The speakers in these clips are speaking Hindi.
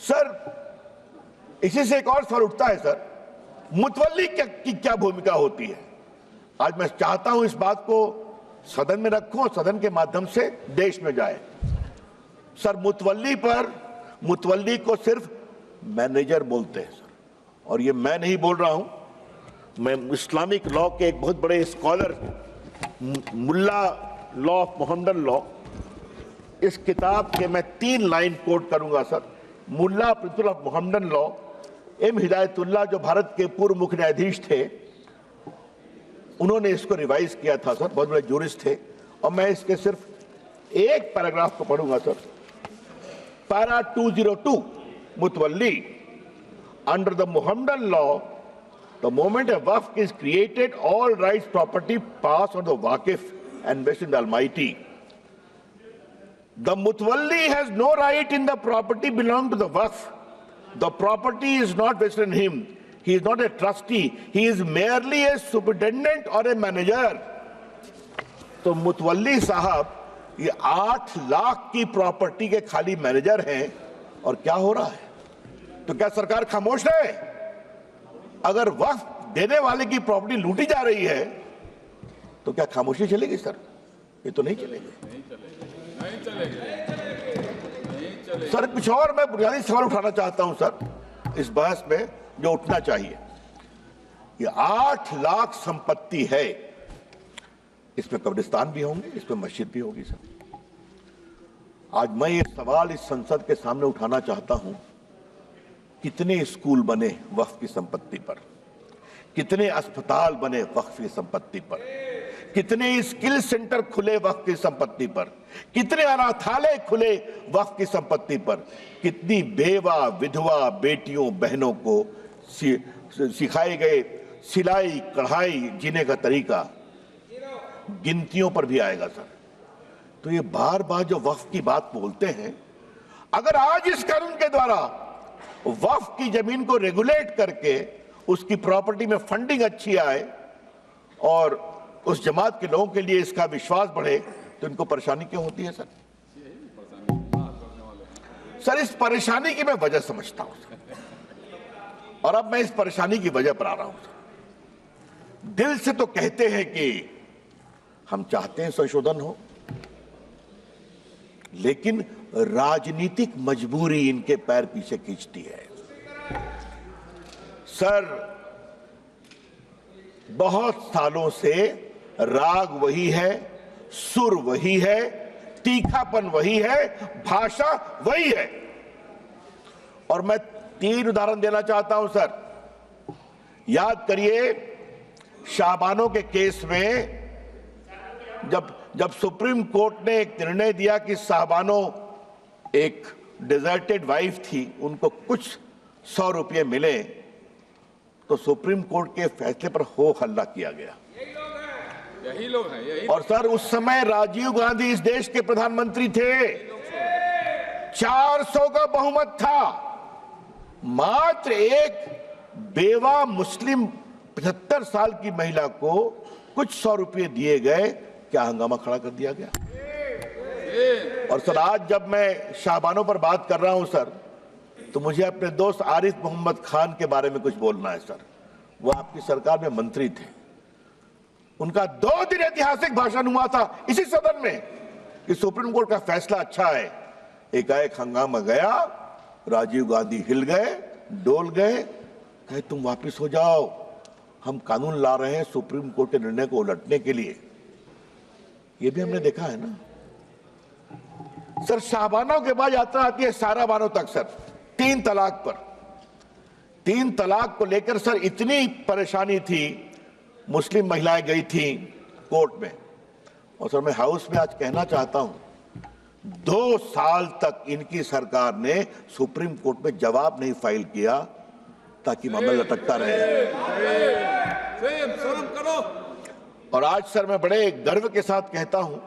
सर इसी से एक और सवाल उठता है सर, मुतवल्ली की क्या भूमिका होती है। आज मैं चाहता हूं इस बात को सदन में रखूं और सदन के माध्यम से देश में जाए। सर मुतवल्ली को सिर्फ मैनेजर बोलते हैं सर, और ये मैं नहीं बोल रहा हूं, मैं इस्लामिक लॉ के एक बहुत बड़े scholar Mulla law of Mohammedan law, इस किताब के मैं 3 लाइन कोट करूंगा sir. Mulla principle of Mohammedan law, M Hidayatullah जो भारत के पूर्व मुख्य न्यायाधीश थे, उन्होंने इसको रिवाइज किया था सर, बहुत बड़े जूरिस्ट थे। और मैं इसके सिर्फ एक पैराग्राफ को पढ़ूंगा सर। पैरा 202 मुतवल्ली, under the Mohammedan law the moment a waqf is created, all rights property pass on the waqif and vested in the Almighty. The mutawalli has no right in the property belonging to the waqf. The property is not vested in him. He is not a trustee. He is merely a superintendent or a manager. तो मुतवल्ली साहब ये 8 लाख की प्रॉपर्टी के खाली मैनेजर हैं, और क्या हो रहा है? तो क्या सरकार खामोश है? अगर वक्फ देने वाले की प्रॉपर्टी लूटी जा रही है तो क्या खामोशी चलेगी सर? ये तो नहीं चलेगी। सर कुछ और मैं बुनियादी सवाल उठाना चाहता हूं सर इस बहस में, जो उठना चाहिए। ये 8 लाख संपत्ति है, इसमें कब्रिस्तान भी होंगे, इसमें मस्जिद भी होगी सर। आज मैं ये सवाल इस संसद के सामने उठाना चाहता हूं, कितने स्कूल बने वक्फ की संपत्ति पर, कितने अस्पताल बने वक्फ की संपत्ति पर, कितने स्किल सेंटर खुले वक्फ की संपत्ति पर, कितने अनाथालय खुले वक्फ की संपत्ति पर, कितनी बेवा विधवा बेटियों बहनों को सिखाए गए सिलाई कढ़ाई जीने का तरीका, गिनतियों पर भी आएगा सर। तो ये बार बार जो वक्फ की बात बोलते हैं, अगर आज इस कानून के द्वारा वक्फ की जमीन को रेगुलेट करके उसकी प्रॉपर्टी में फंडिंग अच्छी आए और उस जमात के लोगों के लिए इसका विश्वास बढ़े, तो इनको परेशानी क्यों होती है सर? सर इस परेशानी की मैं वजह समझता हूं सर, और अब मैं इस परेशानी की वजह पर आ रहा हूं सर। दिल से तो कहते हैं कि हम चाहते हैं संशोधन हो, लेकिन राजनीतिक मजबूरी इनके पैर पीछे खींचती है सर। बहुत सालों से राग वही है, सुर वही है, तीखापन वही है, भाषा वही है। और मैं 3 उदाहरण देना चाहता हूं सर। याद करिए शाहबानों के केस में जब सुप्रीम कोर्ट ने एक निर्णय दिया कि साहबानो एक डिजर्टेड वाइफ थी, उनको कुछ 100 रुपये मिले, तो सुप्रीम कोर्ट के फैसले पर हो हल्ला किया गया। यही लोग हैं। और सर उस समय राजीव गांधी इस देश के प्रधानमंत्री थे, 400 का बहुमत था, मात्र एक बेवा मुस्लिम 75 साल की महिला को कुछ 100 रुपये दिए गए, क्या हंगामा खड़ा कर दिया गया। और सर आज जब मैं शाहबानों पर बात कर रहा हूं सर, तो मुझे अपने दोस्त आरिफ मोहम्मद खान के बारे में कुछ बोलना है सर। वो आपकी सरकार में मंत्री थे, उनका 2 दिन ऐतिहासिक भाषण हुआ था इसी सदन में कि सुप्रीम कोर्ट का फैसला अच्छा है। एकाएक हंगामा गया, राजीव गांधी हिल गए, डोल गए, कहे तुम वापिस हो जाओ, हम कानून ला रहे हैं सुप्रीम कोर्ट के निर्णय को उलटने के लिए। ये भी हमने देखा है ना सर। शाहबानों के बाद यात्रा आती है सारा बानों तक सर, 3 तलाक पर। 3 तलाक को लेकर सर इतनी परेशानी थी, मुस्लिम महिलाएं गई थी कोर्ट में, और सर मैं हाउस में आज कहना चाहता हूं, 2 साल तक इनकी सरकार ने सुप्रीम कोर्ट में जवाब नहीं फाइल किया, ताकि मामला लटकता रहे। और आज सर मैं बड़े गर्व के साथ कहता हूं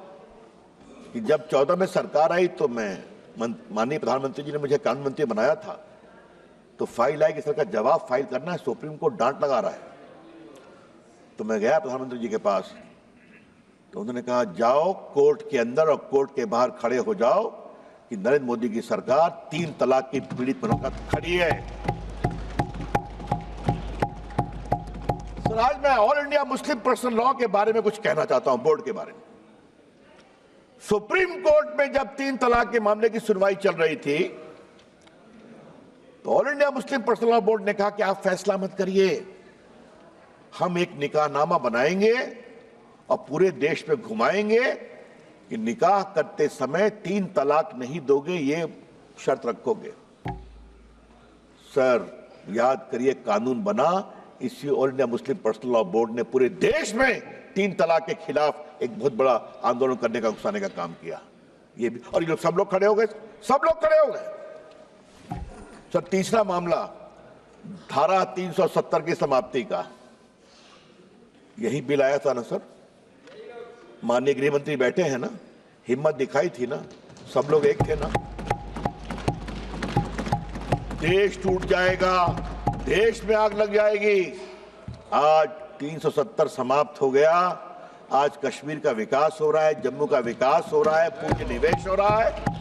कि जब 14 में सरकार आई, तो मैं माननीय प्रधानमंत्री जी ने मुझे कानून मंत्री बनाया था, तो फाइल आई कि सर का जवाब फाइल करना है, सुप्रीम कोर्ट डांट लगा रहा है। तो मैं गया प्रधानमंत्री जी के पास, तो उन्होंने कहा जाओ कोर्ट के अंदर और कोर्ट के बाहर खड़े हो जाओ, कि नरेंद्र मोदी की सरकार 3 तलाक की पीड़ित बनकर खड़ी है। सर, आज मैं all India Muslim personal law के बारे में कुछ कहना चाहता हूं, बोर्ड के बारे में। सुप्रीम कोर्ट में जब 3 तलाक के मामले की सुनवाई चल रही थी तो all India Muslim personal law board ने कहा कि आप फैसला मत करिए, हम एक निकाहनामा बनाएंगे और पूरे देश में घुमाएंगे कि निकाह करते समय 3 तलाक नहीं दोगे, ये शर्त रखोगे। सर, याद करिए, कानून बना, इसी all India Muslim personal law board ने पूरे देश में 3 तलाक के खिलाफ एक बहुत बड़ा आंदोलन करने का, उकसाने का काम किया। ये भी, और ये लोग सब लोग खड़े हो गए, सब लोग खड़े हो गए। सर, तीसरा मामला धारा 370 की समाप्ति का, यही बिल आया था ना सर, माननीय गृह मंत्री बैठे हैं ना, हिम्मत दिखाई थी ना, सब लोग एक थे ना। देश टूट जाएगा, देश में आग लग जाएगी। आज 370 समाप्त हो गया, आज कश्मीर का विकास हो रहा है, जम्मू का विकास हो रहा है, पूंजी निवेश हो रहा है।